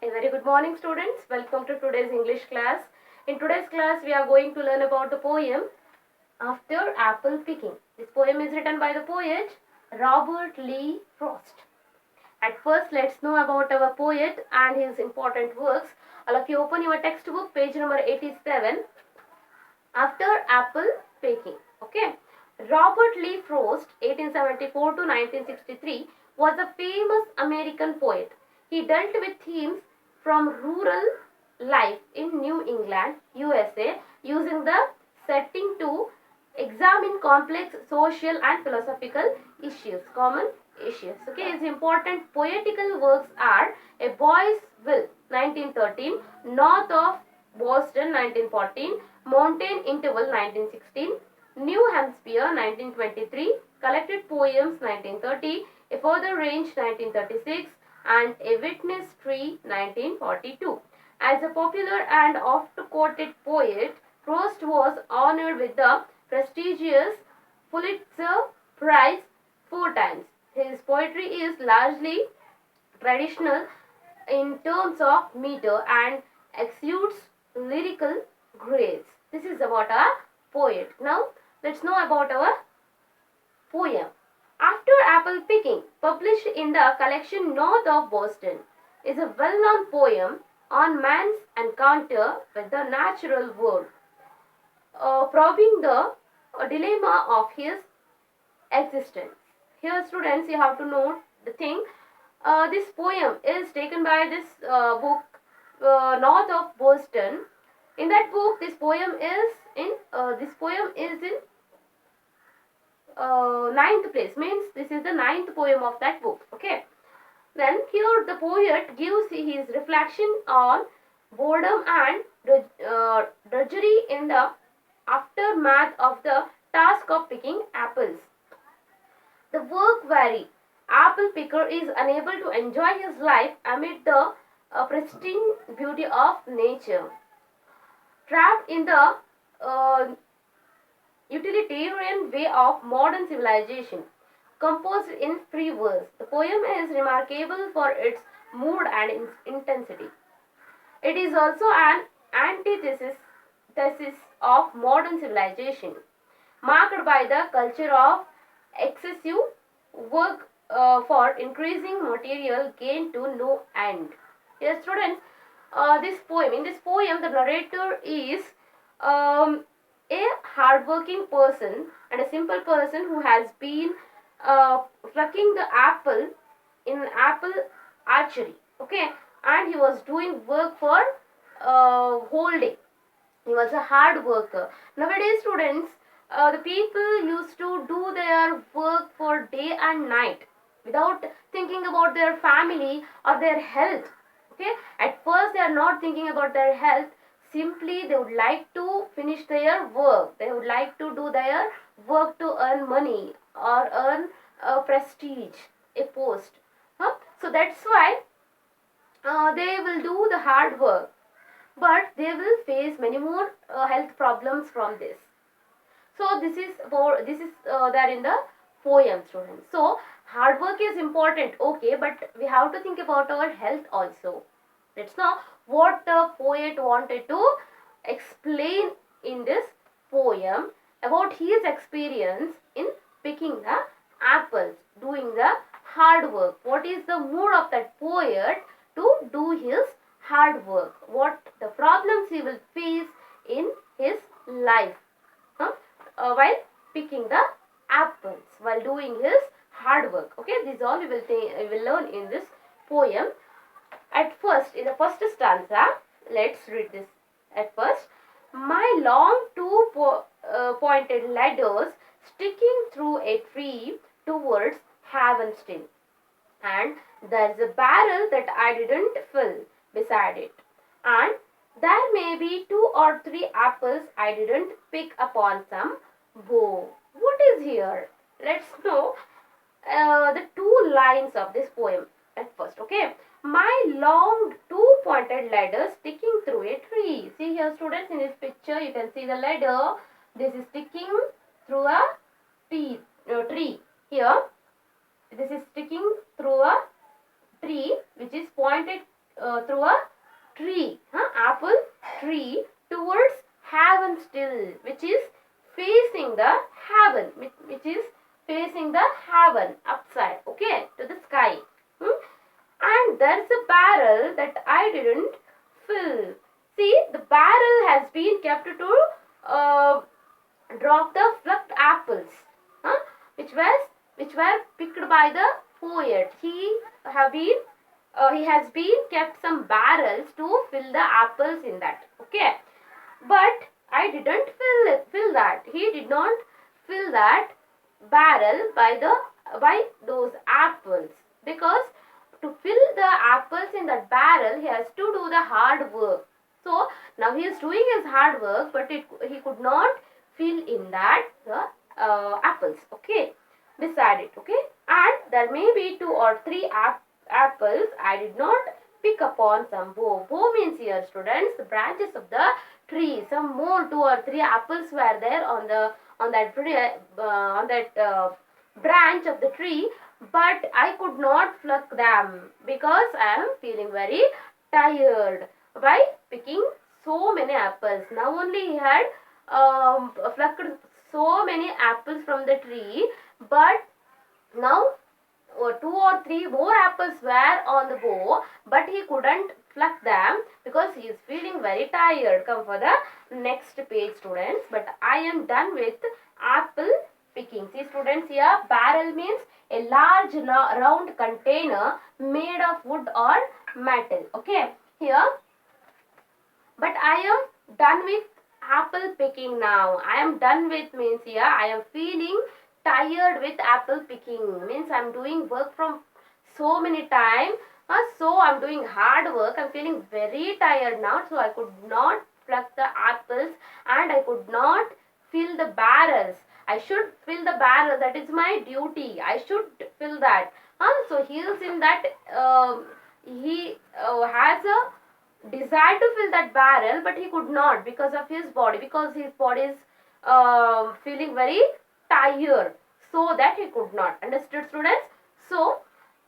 A very good morning, students. Welcome to today's English class. In today's class, we are going to learn about the poem After Apple Picking. This poem is written by the poet Robert Lee Frost. At first, let's know about our poet and his important works. All of you open your textbook, page number 87. After Apple Picking. Okay. Robert Lee Frost, 1874 to 1963, was a famous American poet. He dealt with themes from rural life in New England, USA, using the setting to examine complex social and philosophical issues, common issues. Okay, his important poetical works are A Boy's Will, 1913, North of Boston, 1914, Mountain Interval, 1916, New Hampshire, 1923, Collected Poems, 1930, A Further Range, 1936, and A Witness Tree, 1942. As a popular and oft-quoted poet, Frost was honored with the prestigious Pulitzer Prize 4 times. His poetry is largely traditional in terms of meter and exudes lyrical grace. This is about a poet. Now, let's know about our poem. After Apple Picking, published in the collection North of Boston, is a well-known poem on man's encounter with the natural world, probing the dilemma of his existence. Here, students, you have to note the thing. This poem is taken by this book North of Boston. In that book, this poem is in ninth place. Means this is the ninth poem of that book. Okay. Then here the poet gives his reflection on boredom and drudgery in the aftermath of the task of picking apples. The work vary. Apple picker is unable to enjoy his life amid the pristine beauty of nature. Trapped in the utilitarian way of modern civilization, composed in free verse, the poem is remarkable for its mood and intensity. It is also an antithesis of modern civilization, marked by the culture of excessive work for increasing material gain to no end. Yes, students, in this poem, the narrator is a hardworking person and a simple person who has been plucking the apple in apple archery. Okay, and he was doing work for whole day. He was a hard worker. Nowadays, students, the people used to do their work for day and night without thinking about their family or their health. Okay, at first they are not thinking about their health. Simply they would like to finish their work. They would like to do their work to earn money or earn a prestige, a post. Huh? So that's why they will do the hard work, but they will face many more health problems from this. So this is there in the poem, students. So hard work is important, okay, but we have to think about our health also. Let's know what the poet wanted to explain in this poem about his experience in picking the apples, doing the hard work. What is the mood of that poet to do his hard work? What the problems he will face in his life while picking the apples, while doing his hard work. Okay, this is all we will learn in this poem. At first, in the first stanza, let's read this. At first, my long pointed ladders sticking through a tree towards heaven still, and there's a barrel that I didn't fill beside it, and there may be 2 or 3 apples I didn't pick upon some bough. What is here? Let's know the 2 lines of this poem at first. Okay, my long 2-pointed ladder sticking through a tree. See here, students, in this picture you can see the ladder. This is sticking through a tree. Here this is sticking through a tree which is pointed through a tree, apple tree towards heaven still, which is facing the heaven, which is facing the heaven upside, okay, to the sky. And there's a barrel that I didn't fill. See, the barrel has been kept to drop the plucked apples, which were picked by the poet. He has been kept some barrels to fill the apples in that. Okay, but I didn't fill that. He did not fill that barrel by those apples, because to fill the apples in that barrel he has to do the hard work. So now he is doing his hard work, but he could not fill in that the apples. Okay, beside it. Okay, and there may be 2 or 3 apples. I did not pick upon some bough. Bough means here, students, the branches of the tree. Some more 2 or 3 apples were there on that branch of the tree, but I could not pluck them because I am feeling very tired by picking so many apples. Now only he had plucked so many apples from the tree, but now 2 or 3 more apples were on the bough, but he couldn't pluck them because he is feeling very tired. Come for the next page, students. But I am done with apple picking. See, students, here barrel means a large round container made of wood or metal. Okay, here, but I am done with apple picking now. I am done with means here I am feeling tired with apple picking, means I am doing work from so many time, so I am doing hard work. I am feeling very tired now, so I could not pluck the apples and I could not fill the barrels. I should fill the barrel. That is my duty. I should fill that. So he is in that. He has a desire to fill that barrel, but he could not because of his body. Because his body is feeling very tired, so that he could not. Understood, students? So,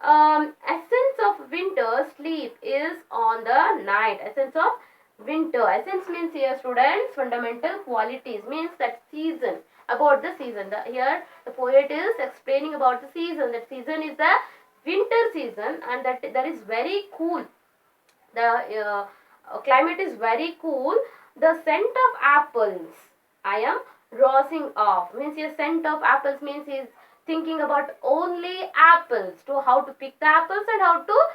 essence of winter sleep is on the night. Essence of winter. Essence means here, students, fundamental qualities, means that season. About the season. Here the poet is explaining about the season. That season is the winter season, and that is very cool. The climate is very cool. The scent of apples I am rousing off. Means here scent of apples means he is thinking about only apples, to how to pick the apples and how to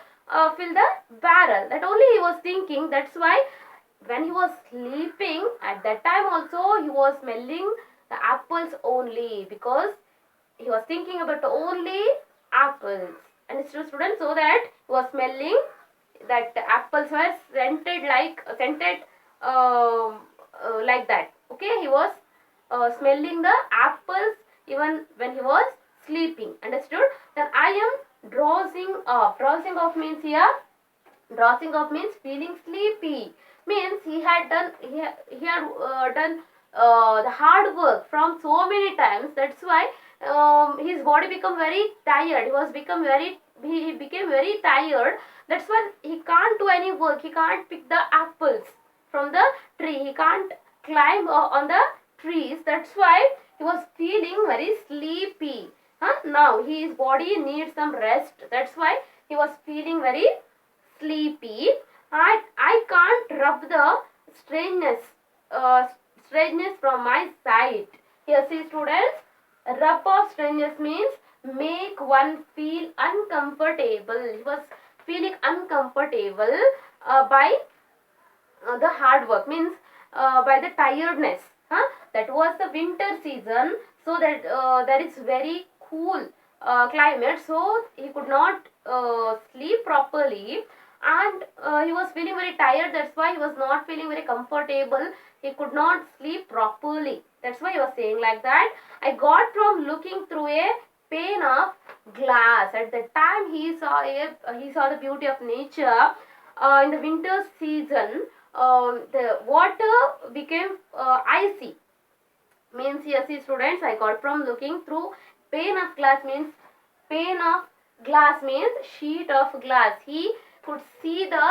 fill the barrel. That only he was thinking. That's why when he was sleeping at that time also he was smelling the apples only, because he was thinking about only apples. And students, so that he was smelling that the apples were scented like that. Okay, he was smelling the apples even when he was sleeping. Understood? Then I am drowsing off. Drowsing off means here, drowsing off means feeling sleepy. Means he had done the hard work from so many times. That's why his body become very tired. He became very tired. That's why he can't do any work. He can't pick the apples from the tree. He can't climb on the trees. That's why he was feeling very sleepy. Now his body needs some rest. That's why he was feeling very sleepy. I can't rub the strangeness from my sight. Here, see, students, rub of strangeness means make one feel uncomfortable. He was feeling uncomfortable by the hard work, means by the tiredness. That was the winter season, so that is very cool climate, so he could not sleep properly, and he was feeling very tired. That's why he was not feeling very comfortable. He could not sleep properly. That's why he was saying like that. I got from looking through a pane of glass. At the time he saw the beauty of nature. In the winter season, the water became icy. Means here, see, students, I got from looking through pane of glass means sheet of glass. He could see the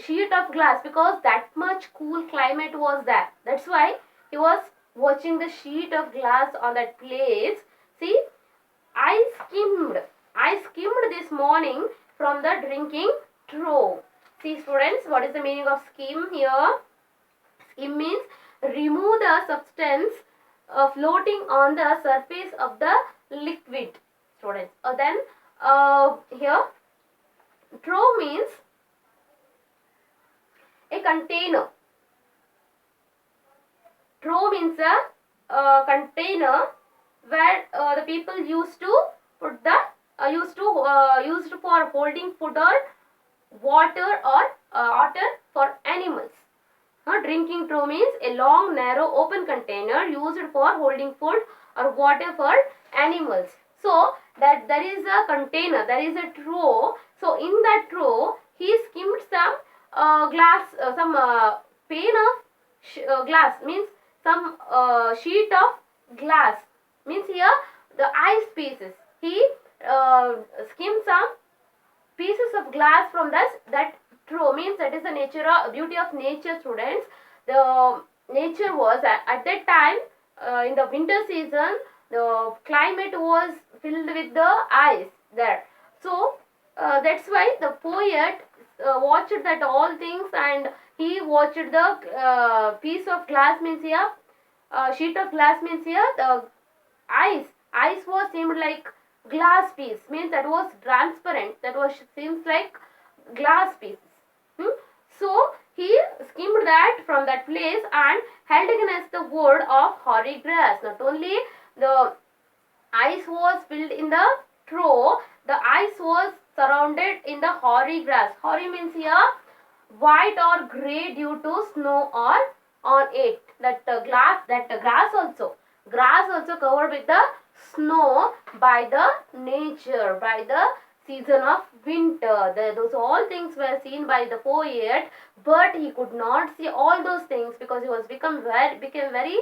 sheet of glass, because that much cool climate was there. That's why he was watching the sheet of glass on that place. See, I skimmed this morning from the drinking trough. See students, what is the meaning of skim here? Skim means remove the substance floating on the surface of the liquid, students. Then here trough means a container. Trough means a container where the people used to put the used for holding food or water for animals. Drinking trough means a long, narrow, open container used for holding food or water for animals. So that there is a container, there is a trough. So in that trough, he skimmed some glass, some pane of glass, means some sheet of glass, means here the ice pieces. He skimmed some pieces of glass from that trough, means that is the beauty of nature, students. The nature was at that time in the winter season, the climate was filled with the ice there. So that's why the poet watched that all things, and he watched the piece of glass, means here sheet of glass, means here the ice was seemed like glass piece, means that was transparent, that was seems like glass pieces. So he skimmed that from that place and held against the wood of hoary grass. Not only the ice was filled in the trough, the ice was surrounded in the hoary grass. Hoary means here white or grey due to snow or on it. That grass also covered with the snow by the nature, by the season of winter. Those all things were seen by the poet, but he could not see all those things because he was became very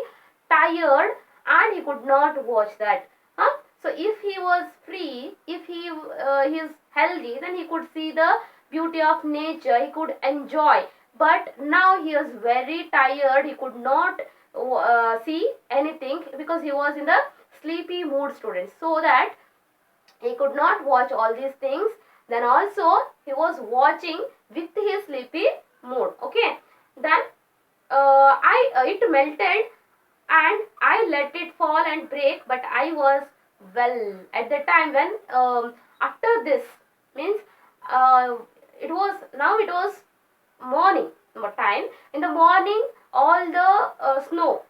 tired and he could not watch that. So if he was free, if he is healthy, then he could see the beauty of nature, he could enjoy. But now he is very tired, he could not see anything because he was in the sleepy mood, students. So that he could not watch all these things. Then also he was watching with his sleepy mood. Okay. Then it melted and I let it fall and break, but I was well at the time when after this, means it was morning time. In the morning, all the snow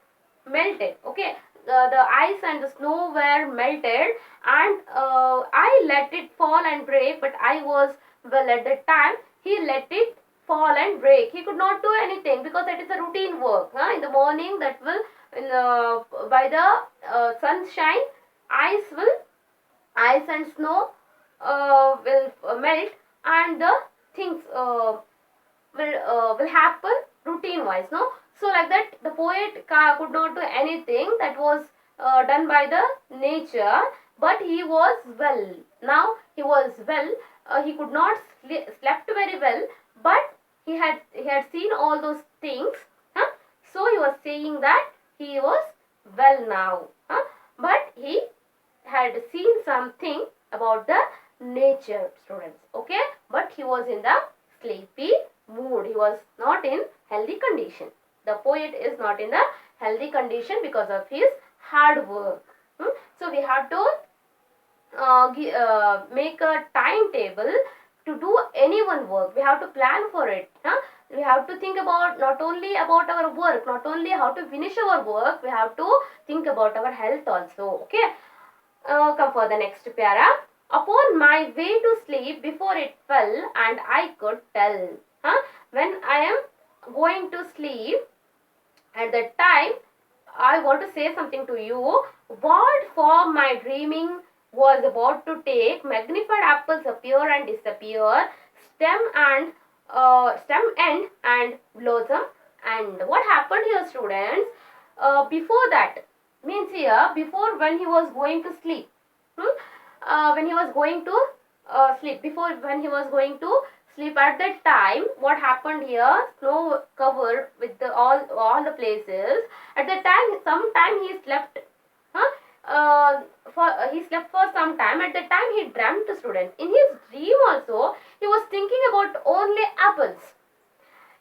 melted. Okay, the ice and the snow were melted, and I let it fall and break, but I was well at the time. He let it fall and break. He could not do anything because that is a routine work. In the morning, that will by the sunshine, ice and snow will melt, and the things will happen routine wise, no? So like that the poet could not do anything, that was done by the nature, but he was well. Now he was well. He could not slept very well, but he had seen all those things, so he was saying that he was well now, but he had seen something about the nature, students. Okay, but he was in the sleepy mood, he was not in healthy condition. The poet is not in the healthy condition because of his hard work. So we have to make a timetable to do any one work. We have to plan for it. We have to think about not only about our work, not only how to finish our work, we have to think about our health also. Okay. Come for the next para. Upon my way to sleep, before it fell, and I could tell. When I am going to sleep, at that time, I want to say something to you. What form my dreaming was about to take. Magnified apples appear and disappear. Stem end and blossom. And what happened here, students? Before that, means here before when he was going to sleep. When he was going to sleep, before when he was going to sleep at that time. What happened here? Snow covered with all the places. At that time, sometime he slept. Huh? He slept for some time. At that time, he dreamt, students. In his dream also, he was thinking about only apples.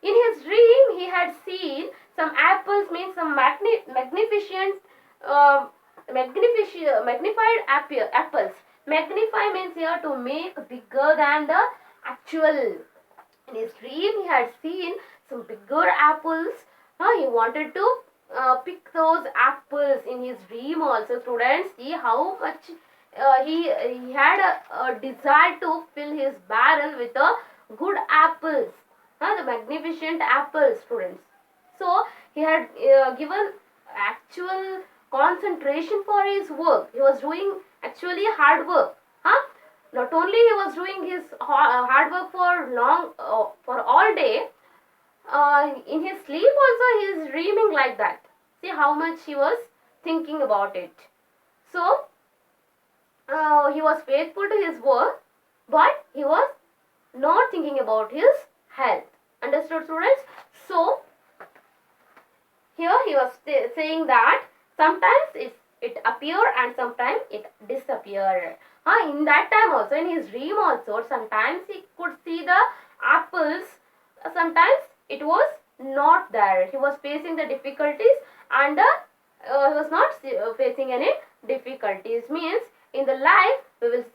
In his dream, he had seen some apples, means some magnificent, uh, magnified apples. Magnify means here to make bigger than the actual. In his dream, he had seen some bigger apples. He wanted to pick those apples in his dream also. Students, see how much he had a desire to fill his barrel with a good apples. The magnificent apples, students. So he had given actual concentration for his work. He was doing actually hard work. Not only he was doing his hard work for all day, in his sleep also he is dreaming like that. See how much he was thinking about it. So he was faithful to his work, but he was not thinking about his health. Understood, students? So here he was saying that sometimes it appear and sometimes it disappear. In that time also, in his dream also, sometimes he could see the apples, sometimes it was not there. He was facing the difficulties and he was not facing any difficulties. Means in the life,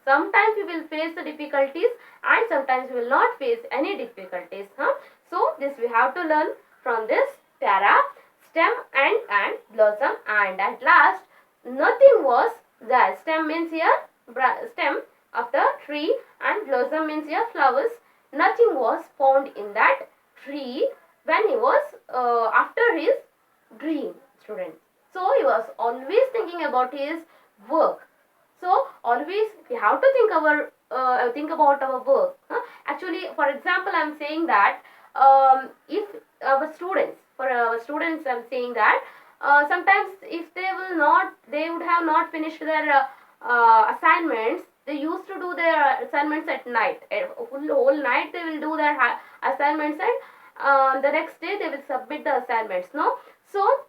sometimes we will face the difficulties and sometimes we will not face any difficulties. So this we have to learn from this para. Stem and blossom, and at last nothing was there. Stem means here stem of the tree and blossom means here flowers. Nothing was found in that tree when he was after his dream, students. So he was always thinking about his work. So always we have to think about our work. Actually, for example, I am saying that if our students, for our students, I am saying that sometimes if they would have not finished their assignments. They used to do their assignments at night. Whole night they will do their assignments, and the next day they will submit the assignments. No, so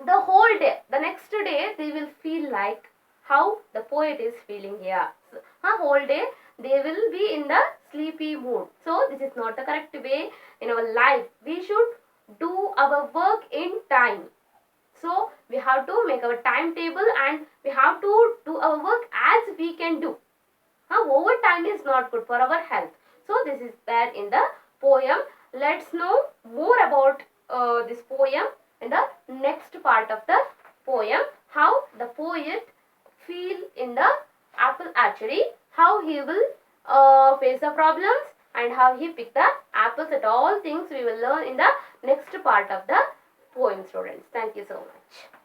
the whole day, the next day they will feel like how the poet is feeling here. So, whole day they will be in the sleepy mood. So this is not the correct way in our life. We should do our work in time. So we have to make our timetable and we have to do our work as we can do. Overtime is not good for our health. So this is there in the poem. Let's know more about this poem in the next part of the poem. How the poet feel in the apple archery, how he will face the problems and how he pick the apples. At all things we will learn in the next part of the poem, students. Thank you so much.